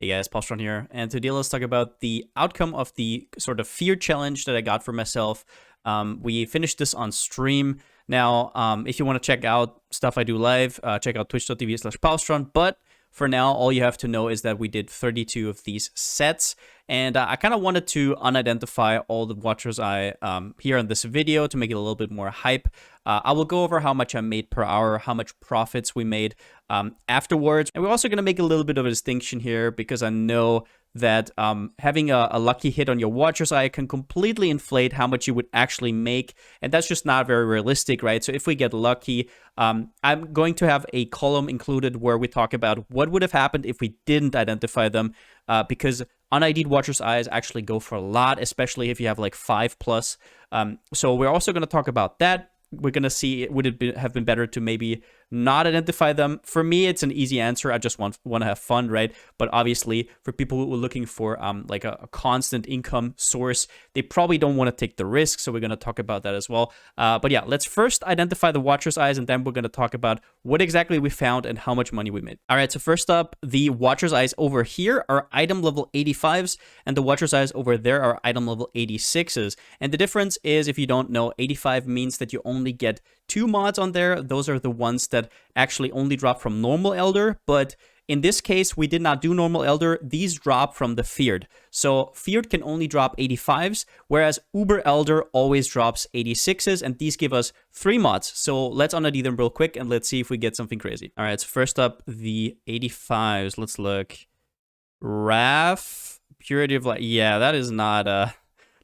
Hey guys, Postron here, and today let's talk about the outcome of the sort of fear challenge that I got for myself. We finished this on stream. Now, if you want to check out stuff I do live, check out twitch.tv/Postron, but for now, all you have to know is that we did 32 of these sets, and I kind of wanted to unidentify all the Watcher's Eye here in this video to make it a little bit more hype. I will go over how much I made per hour, how much profits we made afterwards, and we're also going to make a little bit of a distinction here because I know that having a lucky hit on your Watcher's Eye can completely inflate how much you would actually make, and that's just not very realistic, right? So if we get lucky, I'm going to have a column included where we talk about what would have happened if we didn't identify them, because unID'd Watcher's Eyes actually go for a lot, especially if you have like 5+. So we're also going to talk about that. We're going to see, would it have been better to maybe not identify them? For me, it's an easy answer. I just want to have fun, right? But obviously, for people who are looking for like a constant income source, they probably don't want to take the risk. So we're going to talk about that as well. But yeah, let's first identify the Watcher's Eyes, and then we're going to talk about what exactly we found and how much money we made. All right, so first up, the Watcher's Eyes over here are item level 85s, and the Watcher's Eyes over there are item level 86s. And the difference is, if you don't know, 85 means that you only get 2 mods on there. Those are the ones that actually only drop from normal Elder, but in this case, we did not do normal Elder. These drop from the Feared. So Feared can only drop 85s, whereas Uber Elder always drops 86s, and these give us 3 mods. So let's unID them real quick, and let's see if we get something crazy. All right, so first up, the 85s. Let's look. Wrath, Purity of Light. Yeah, that is not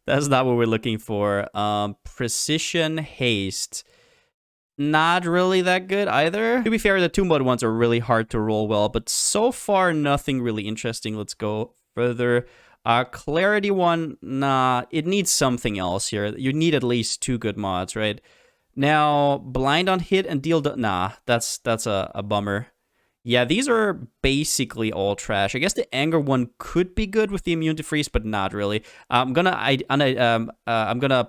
that's not what we're looking for. Precision, Haste. Not really that good either. To be fair, the 2 mod ones are really hard to roll well, but so far nothing really interesting. Let's go further. Clarity one, nah, it needs something else here. You need at least 2 good mods, right? Now, blind on hit and deal, nah, that's a bummer. Yeah, these are basically all trash. I guess the anger one could be good with the immune to freeze, but not really. I'm gonna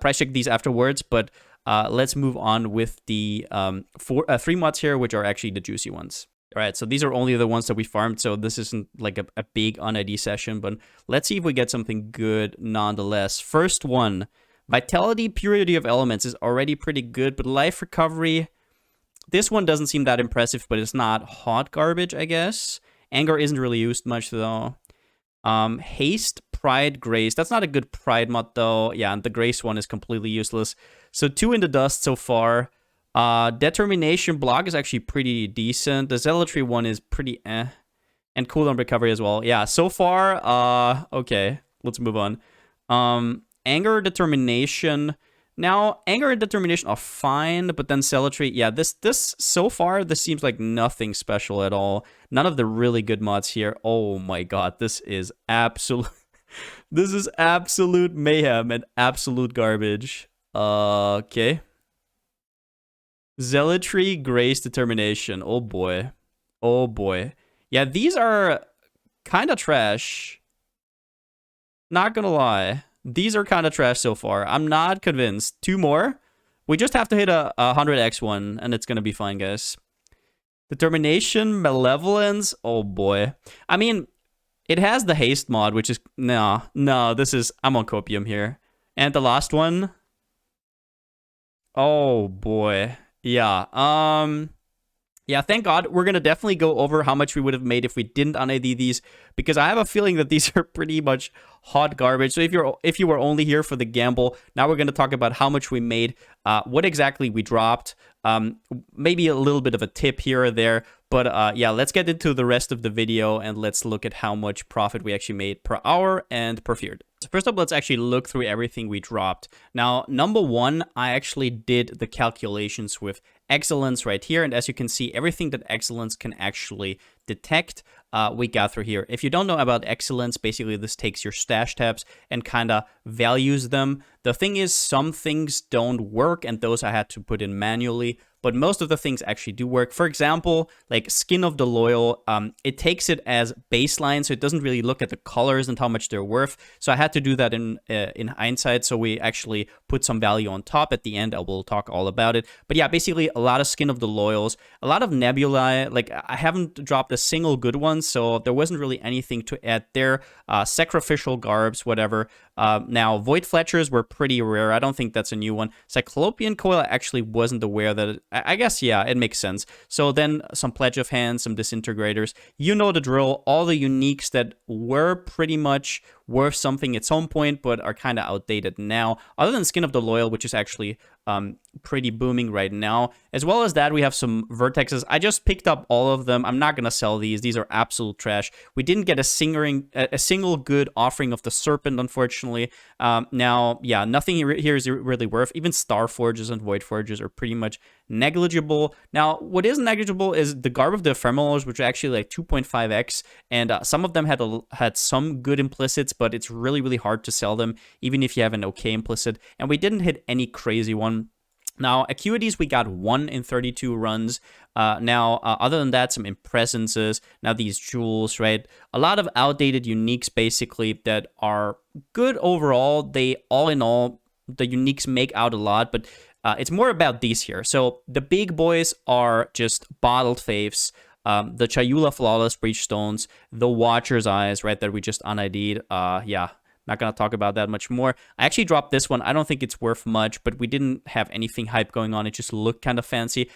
price check these afterwards, but let's move on with the 3 mods here, which are actually the juicy ones. All right, so these are only the ones that we farmed, so this isn't like a big unID session, but let's see if we get something good nonetheless. First one, Vitality, Purity of Elements is already pretty good, but Life Recovery, this one doesn't seem that impressive, but it's not hot garbage, I guess. Anger isn't really used much, though. Haste, Pride, Grace. That's not a good Pride mod, though. Yeah, and the Grace one is completely useless. So 2 in the dust so far. Determination block is actually pretty decent. The Zealotry one is pretty eh. And cooldown recovery as well. Yeah, so far, okay. Let's move on. Anger, Determination. Now, Anger and Determination are fine, but then Zealotry, yeah, this so far, this seems like nothing special at all. None of the really good mods here. Oh my god, this is absolute this is absolute mayhem and absolute garbage. Okay. Zealotry, Grace, Determination. Oh boy. Oh boy. Yeah, these are kind of trash. Not gonna lie. These are kind of trash so far. I'm not convinced. 2 more. We just have to hit a 100x one, and it's going to be fine, guys. Determination, Malevolence. Oh, boy. I mean, it has the Haste mod, which is... No, this is... I'm on Copium here. And the last one. Oh, boy. Yeah, yeah, thank God. We're going to definitely go over how much we would have made if we didn't unID these, because I have a feeling that these are pretty much hot garbage. So if you were only here for the gamble, now we're going to talk about how much we made, what exactly we dropped, maybe a little bit of a tip here or there. But yeah, let's get into the rest of the video and let's look at how much profit we actually made per hour and per feared. So first up, let's actually look through everything we dropped. Now, number 1, I actually did the calculations with Excellence right here, and as you can see, everything that Excellence can actually detect, we got through here. If you don't know about Excellence, basically this takes your stash tabs and kind of values them. The thing is, some things don't work, and those I had to put in manually, but most of the things actually do work. For example, like Skin of the Loyal, it takes it as baseline, so it doesn't really look at the colors and how much they're worth. So I had to do that in hindsight, so we actually put some value on top at the end. I will talk all about it. But yeah, basically a lot of Skin of the Loyals, a lot of nebulae. Like I haven't dropped a single good one, so there wasn't really anything to add there. Sacrificial Garbs, whatever. Now, Void Fletchers were pretty rare. I don't think that's a new one. Cyclopean Coil, I actually wasn't aware that I guess, yeah, it makes sense. So then some Pledge of Hands, some Disintegrators. You know the drill. All the uniques that were pretty much worth something at some point, but are kind of outdated now. Other than Skin of the Loyal, which is actually pretty booming right now. As well as that, we have some Vertexes. I just picked up all of them. I'm not going to sell these. These are absolute trash. We didn't get a single good offering of the Serpent, unfortunately. Now, yeah, nothing here is really worth. Even Star Forges and Void Forges are pretty much negligible. Now, what is negligible is the Garb of the Ephemerals, which are actually like 2.5x, and some of them had some good implicits, but it's really, really hard to sell them, even if you have an okay implicit. And we didn't hit any crazy one. Now, Acuities, we got 1 in 32 runs. Other than that, some Impresences. Now, these Jewels, right? A lot of outdated uniques, basically, that are good overall. They, all in all, the uniques make out a lot, but it's more about these here. So, the big boys are just bottled faiths. The Chayula Flawless Breachstones, the Watcher's Eyes, right, that we just un-ID'd. Yeah. Not going to talk about that much more. I actually dropped this one. I don't think it's worth much, but we didn't have anything hype going on. It just looked kind of fancy.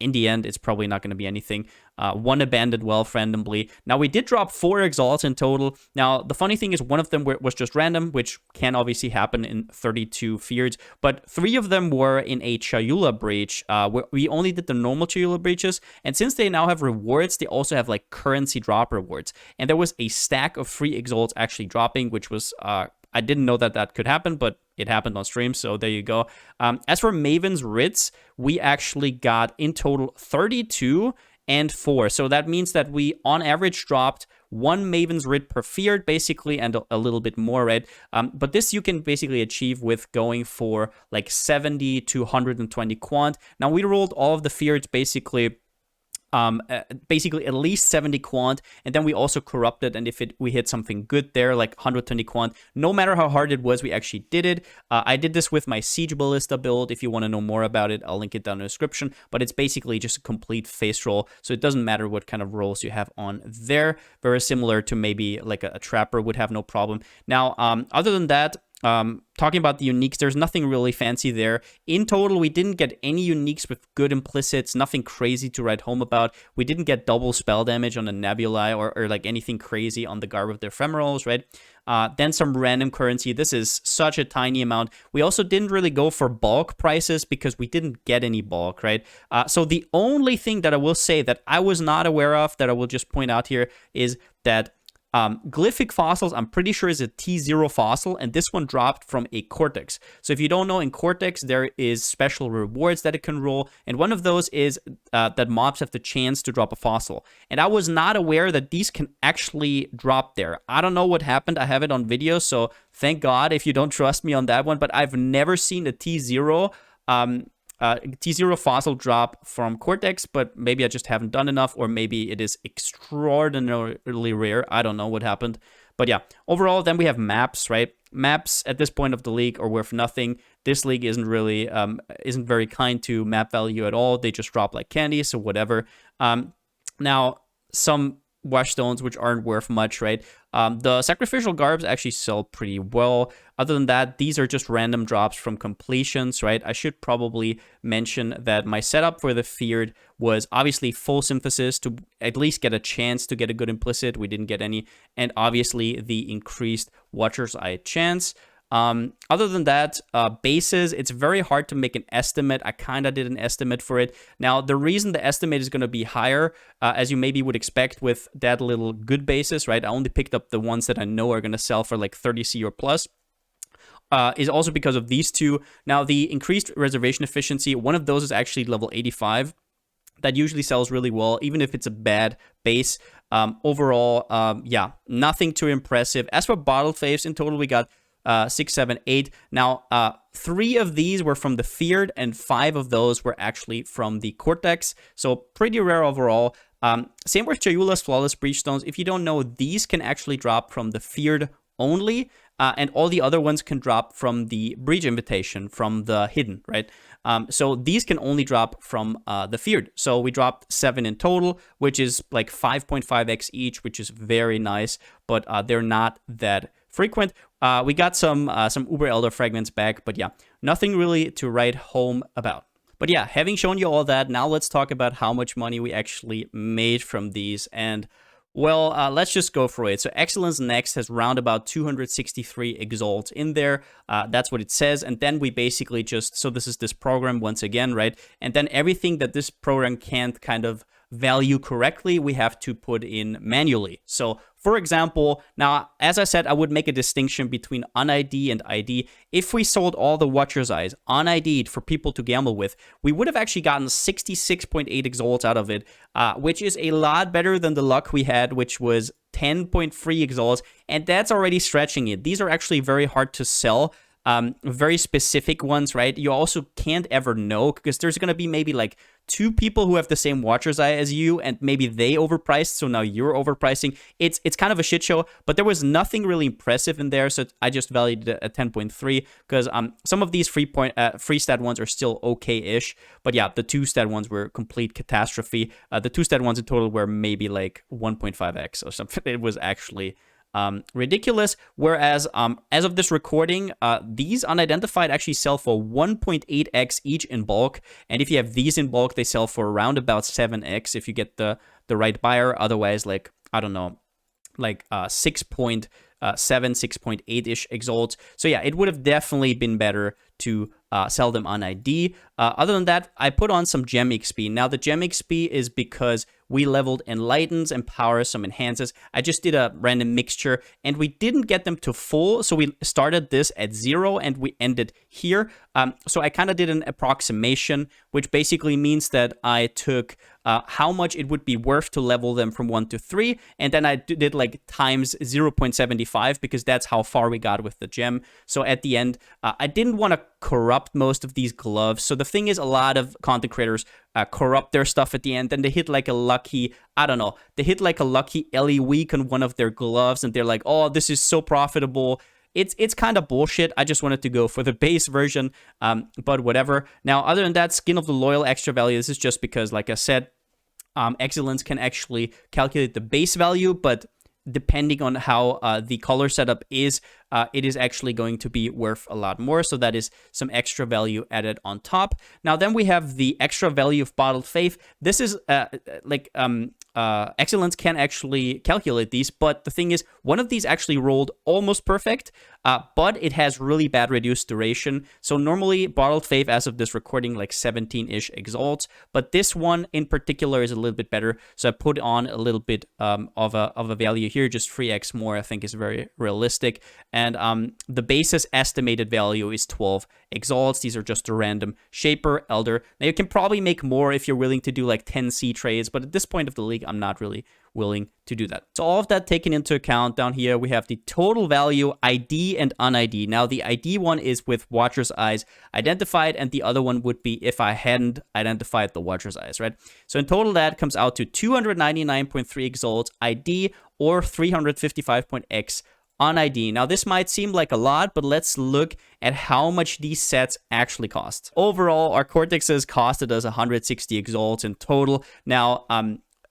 In the end, it's probably not going to be anything. 1 Abandoned Wealth randomly. Now, we did drop 4 Exalts in total. Now, the funny thing is one of them was just random, which can obviously happen in 32 Feared, but 3 of them were in a Chayula Breach. We only did the normal Chayula Breaches, and since they now have rewards, they also have like currency drop rewards. And there was a stack of 3 Exalts actually dropping, which was... I didn't know that could happen, but it happened on stream, so there you go. As for Maven's Writs, we actually got in total 32 and 4. So that means that we, on average, dropped 1 Maven's Writ per Feared, basically, and a little bit more, right? But this you can basically achieve with going for like 70 to 120 quant. Now, we rolled all of the Feareds basically at least 70 quant, and then we also corrupted, and if we hit something good there, like 120 quant, no matter how hard it was, we actually did it. I did this with my Siege Ballista build. If you want to know more about it, I'll link it down in the description, but it's basically just a complete face roll, so it doesn't matter what kind of rolls you have on there. Very similar to maybe like a Trapper would have no problem. Now, other than that, talking about the uniques, there's nothing really fancy there. In total, we didn't get any uniques with good implicits, nothing crazy to write home about. We didn't get double spell damage on the Nebulae or like anything crazy on the Garb of the Ephemerals, right? Then some random currency. This is such a tiny amount. We also didn't really go for bulk prices because we didn't get any bulk, right? So the only thing that I will say that I was not aware of, that I will just point out here, is that Glyphic Fossils, I'm pretty sure, is a T0 fossil, and this one dropped from a Cortex. So if you don't know, in Cortex, there is special rewards that it can roll, and one of those is that mobs have the chance to drop a fossil. And I was not aware that these can actually drop there. I don't know what happened. I have it on video, so thank God if you don't trust me on that one, but I've never seen a T0 T0 fossil drop from Cortex, but maybe I just haven't done enough, or maybe it is extraordinarily rare. I don't know what happened. But yeah, overall, then we have maps, right? Maps at this point of the league are worth nothing. This league isn't really, isn't very kind to map value at all. They just drop like candy, so whatever. Now, some Washstones, which aren't worth much, right? The Sacrificial Garbs actually sell pretty well. Other than that, these are just random drops from completions, right? I should probably mention that my setup for the Feared was obviously full Synthesis to at least get a chance to get a good implicit. We didn't get any. And obviously the increased Watcher's Eye chance. Other than that, bases, it's very hard to make an estimate. I kind of did an estimate for it. Now, the reason the estimate is going to be higher, as you maybe would expect with that little good bases, right? I only picked up the ones that I know are going to sell for like 30C or plus. Is also because of these two. Now, the increased reservation efficiency, one of those is actually level 85. That usually sells really well, even if it's a bad base. Overall, yeah, nothing too impressive. As for bottled faves, in total, we got 6, 7, 8. Now, 3 of these were from the Feared, and 5 of those were actually from the Cortex. So pretty rare overall. Same with Chayula's Flawless Breachstones. If you don't know, these can actually drop from the Feared only, and all the other ones can drop from the Breach Invitation, from the Hidden, right? So these can only drop from the Feared. So we dropped 7 in total, which is like 5.5x each, which is very nice, but they're not that frequent. We got some Uber Elder fragments back, but yeah, nothing really to write home about. But yeah, having shown you all that, now let's talk about how much money we actually made from these. And well, let's just go for it. So Excellence Next has round about 263 exalts in there. That's what it says. And then we basically just, so this is this program once again, right? And then everything that this program can't kind of value correctly, we have to put in manually. So for example, now, as I said, I would make a distinction between un-ID and ID. If we sold all the Watcher's Eyes un-ID'd for people to gamble with, we would have actually gotten 66.8 exalts out of it, which is a lot better than the luck we had, which was 10.3 exalts, and that's already stretching it. These are actually very hard to sell. Very specific ones, right? You also can't ever know, because there's going to be maybe like 2 people who have the same Watcher's Eye as you, and maybe they overpriced, so now you're overpricing. It's kind of a shit show, but there was nothing really impressive in there, so I just valued it at 10.3, because some of these free stat ones are still okay-ish, but yeah, the 2 stat ones were complete catastrophe. The 2 stat ones in total were maybe like 1.5x or something. It was actually ridiculous. Whereas as of this recording, these unidentified actually sell for 1.8x each in bulk, and if you have these in bulk, they sell for around about 7x if you get the right buyer. Otherwise, like, I don't know, like 6.7, 6.8-ish exalts. So yeah, it would have definitely been better to sell them on ID. Other than that, I put on some gem XP. Now, the gem XP is because we leveled Enlightens, Empowers, some Enhances. I just did a random mixture, and we didn't get them to full, so we started this at 0, and we ended here. So I kind of did an approximation, which basically means that I took how much it would be worth to level them from 1 to 3, and then I did like times 0.75, because that's how far we got with the gem. So at the end, I didn't want to corrupt most of these gloves. So the thing is, a lot of content creators corrupt their stuff at the end, and they hit like a lucky, I don't know, they hit like a lucky Ellie week on one of their gloves, and they're like, oh, this is so profitable. It's kind of bullshit. I just wanted to go for the base version, but whatever. Now, other than that, Skin of the Loyal extra value, this is just because, like I said, Excellence can actually calculate the base value, but depending on how the color setup is, it is actually going to be worth a lot more. So that is some extra value added on top. Now, then we have the extra value of Bottled Faith. This is Excellence can actually calculate these, but the thing is, one of these actually rolled almost perfect, but it has really bad reduced duration. So normally Bottled Faith, as of this recording, like 17-ish exalts, but this one in particular is a little bit better. So I put on a little bit of a value here, just 3x more, I think is very realistic. And the basis estimated value is 12 exalts. These are just a random Shaper, Elder. Now you can probably make more if you're willing to do like 10 C trades, but at this point of the league, I'm not really willing to do that. So all of that taken into account, down here we have the total value, ID and un-ID. Now the ID one is with Watcher's Eyes identified, and the other one would be if I hadn't identified the Watcher's Eyes, right? So in total that comes out to 299.3 exalts ID, or 355.x on ID. Now, this might seem like a lot, but let's look at how much these sets actually cost. Overall, our Cortexes costed us 160 exalts in total. Now,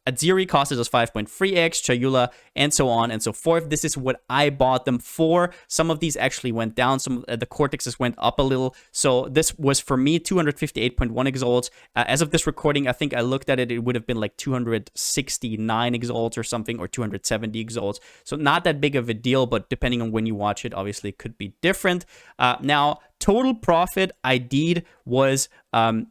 Aziri costed us 5.3x, Chayula, and so on and so forth. This is what I bought them for. Some of these actually went down. Some of the Cortexes went up a little. So this was, for me, 258.1 exalts. As of this recording, I think I looked at it, it would have been like 269 exalts or something, or 270 exalts. So not that big of a deal, but depending on when you watch it, obviously it could be different. Now, total profit I did was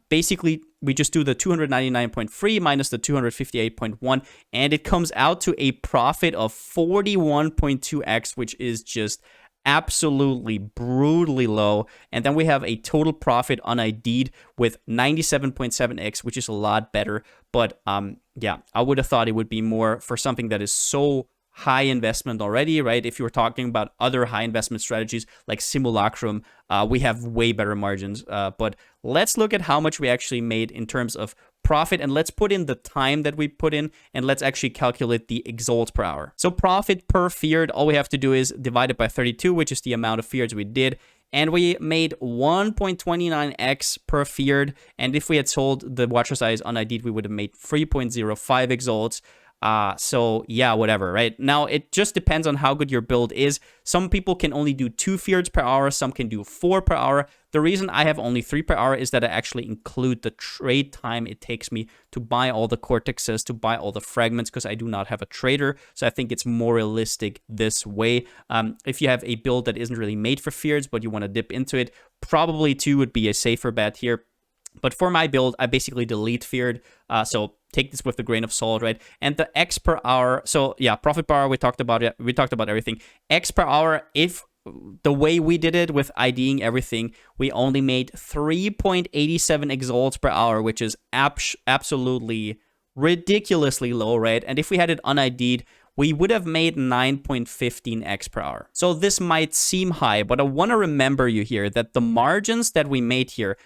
basically, we just do the 299.3 minus the 258.1, and it comes out to a profit of 41.2x, which is just absolutely brutally low. And then we have a total profit on ID'd with 97.7x, which is a lot better. But yeah, I would have thought it would be more for something that is so high investment already, right? If you're talking about other high investment strategies like Simulacrum, we have way better margins. But let's look at how much we actually made in terms of profit, and let's put in the time that we put in, and let's actually calculate the exalts per hour. So profit per fiat, all we have to do is divide it by 32, which is the amount of fiats we did. And we made 1.29x per fiat. And if we had sold the Watcher's Eyes unID'd, we would have made 3.05 exalts. So yeah, whatever, right? Now, it just depends on how good your build is. Some people can only do 2 fiats per hour. Some can do 4 per hour. The reason I have only 3 per hour is that I actually include the trade time it takes me to buy all the cortexes, to buy all the fragments, because I do not have a trader. So I think it's more realistic this way. If you have a build that isn't really made for fiats, but you want to dip into it, probably 2 would be a safer bet here. But for my build, I basically delete fiat. So take this with a grain of salt, right? And the X per hour. So yeah, profit per hour, we talked about it. We talked about everything. X per hour, if the way we did it with IDing everything, we only made 3.87 exalts per hour, which is absolutely ridiculously low, right? And if we had it unID'd, we would have made 9.15x per hour. So this might seem high, but I want to remember you here that the margins that we made here,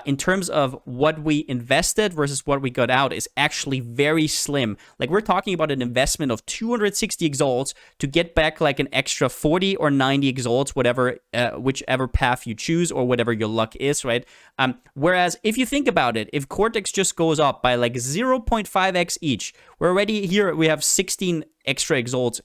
in terms of what we invested versus what we got out, is actually very slim. Like, we're talking about an investment of 260 exalts to get back like an extra 40 or 90 exalts, whatever, whichever path you choose or whatever your luck is, right? Whereas if you think about it, if Cortex just goes up by like 0.5x each, we're already here, we have 16 extra exalts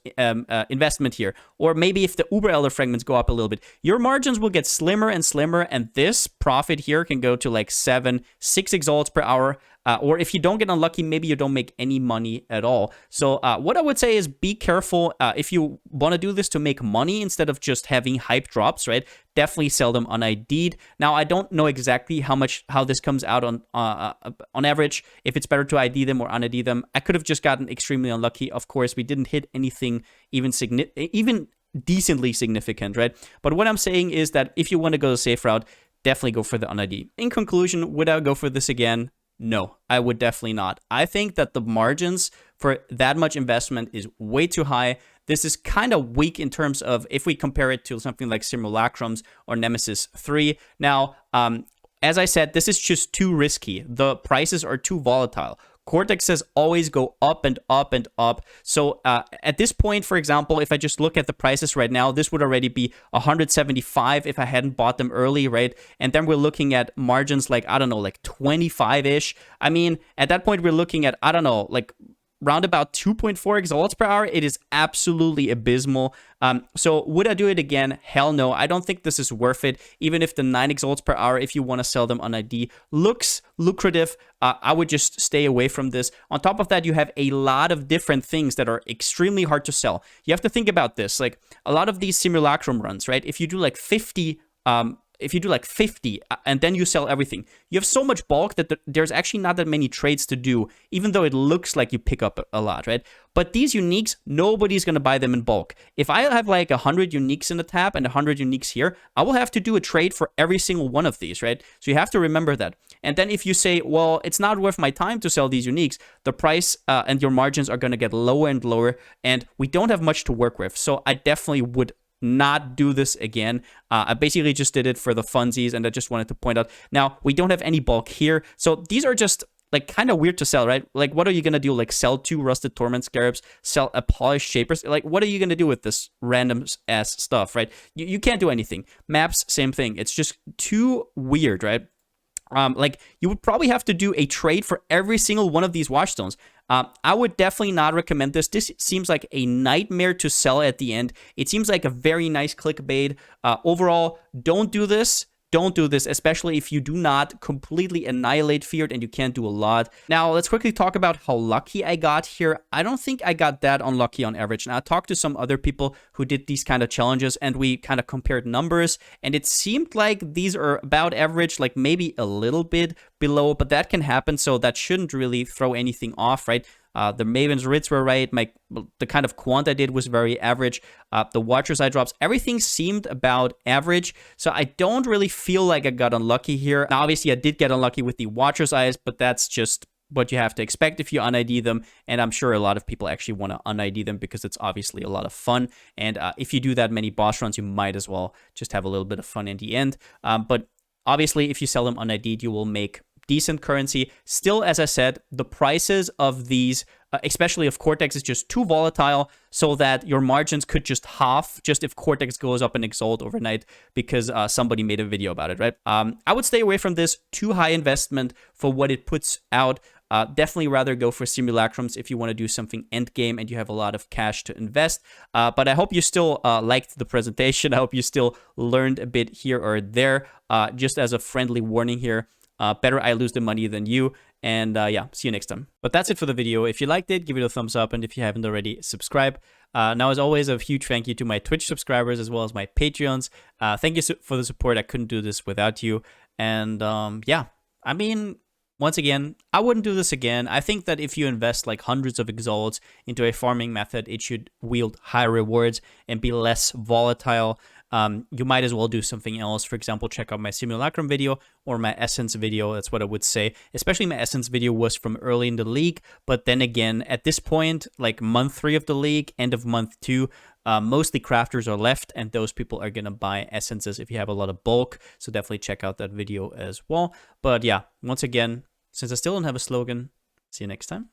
investment here. Or maybe if the Uber Elder fragments go up a little bit, your margins will get slimmer and slimmer, and this profit here can go to like 6 exalts per hour. Or if you don't get unlucky, maybe you don't make any money at all. So what I would say is be careful if you want to do this to make money instead of just having hype drops, right? Definitely sell them unID'd. Now, I don't know exactly how this comes out on average, if it's better to ID them or unID them. I could have just gotten extremely unlucky. Of course, we didn't hit anything even decently significant, right? But what I'm saying is that if you want to go the safe route, definitely go for the unID. In conclusion, would I go for this again? No, I would definitely not. I think that the margins for that much investment is way too high. This is kind of weak in terms of if we compare it to something like Simulacrums or Nemesis 3. Now, as I said, this is just too risky. The prices are too volatile. Cortexes always go up and up and up. So at this point, for example, if I just look at the prices right now, this would already be 175 if I hadn't bought them early, right? And then we're looking at margins like, I don't know, like 25-ish. I mean, at that point, we're looking at, I don't know, like round about 2.4 exalts per hour. It is absolutely abysmal. So would I do it again? Hell no. I don't think this is worth it. Even if the 9 exalts per hour, if you want to sell them on ID, looks lucrative, I would just stay away from this. On top of that, you have a lot of different things that are extremely hard to sell. You have to think about this. Like a lot of these simulacrum runs, right? If you do like 50 and then you sell everything, you have so much bulk that there's actually not that many trades to do, even though it looks like you pick up a lot, right? But these uniques, nobody's going to buy them in bulk. If I have like 100 uniques in the tab and 100 uniques here, I will have to do a trade for every single one of these, right? So you have to remember that. And then if you say, well, it's not worth my time to sell these uniques, the price and your margins are going to get lower and lower, and we don't have much to work with. So I definitely would not do this again. I basically just did it for the funsies, and I just wanted to point out. Now, we don't have any bulk here, so these are just like kind of weird to sell, right? Like, what are you gonna do? Like, sell 2 rusted torment scarabs, sell a polished shapers? Like, what are you gonna do with this random ass stuff, right? You can't do anything. Maps, same thing. It's just too weird, right? Like, you would probably have to do a trade for every single one of these watchstones. I would definitely not recommend this. This seems like a nightmare to sell at the end. It seems like a very nice clickbait. Overall, don't do this. Don't do this, especially if you do not completely annihilate fiat and you can't do a lot. Now, let's quickly talk about how lucky I got here. I don't think I got that unlucky on average. Now, I talked to some other people who did these kind of challenges, and we kind of compared numbers, and it seemed like these are about average, like maybe a little bit below, but that can happen, so that shouldn't really throw anything off, right? The Maven's Ritz were right. The kind of quant I did was very average. The Watcher's Eye drops, everything seemed about average. So I don't really feel like I got unlucky here. Now, obviously, I did get unlucky with the Watcher's Eyes, but that's just what you have to expect if you un-ID them. And I'm sure a lot of people actually want to un-ID them because it's obviously a lot of fun. And if you do that many boss runs, you might as well just have a little bit of fun in the end. But obviously, if you sell them un-ID'd, you will make decent currency. Still, as I said, the prices of these, especially if Cortex, is just too volatile, so that your margins could just half just if Cortex goes up in Exalt overnight because somebody made a video about it, right? I would stay away from this. Too high investment for what it puts out. Definitely rather go for simulacrums if you want to do something end game and you have a lot of cash to invest. But I hope you still liked the presentation. I hope you still learned a bit here or there. Just as a friendly warning here, better I lose the money than you. And yeah, see you next time. But that's it for the video. If you liked it, give it a thumbs up. And if you haven't already, subscribe. Now, as always, a huge thank you to my Twitch subscribers as well as my Patreons. Thank you for the support. I couldn't do this without you. And yeah, I mean, once again, I wouldn't do this again. I think that if you invest like hundreds of exalts into a farming method, it should wield high rewards and be less volatile. You might as well do something else. For example, check out my simulacrum video or my essence video. That's what I would say. Especially my essence video was from early in the league. But then again, at this point, like month 3 of the league, end of month 2, mostly crafters are left, and those people are going to buy essences if you have a lot of bulk. So definitely check out that video as well. But yeah, once again, since I still don't have a slogan, see you next time.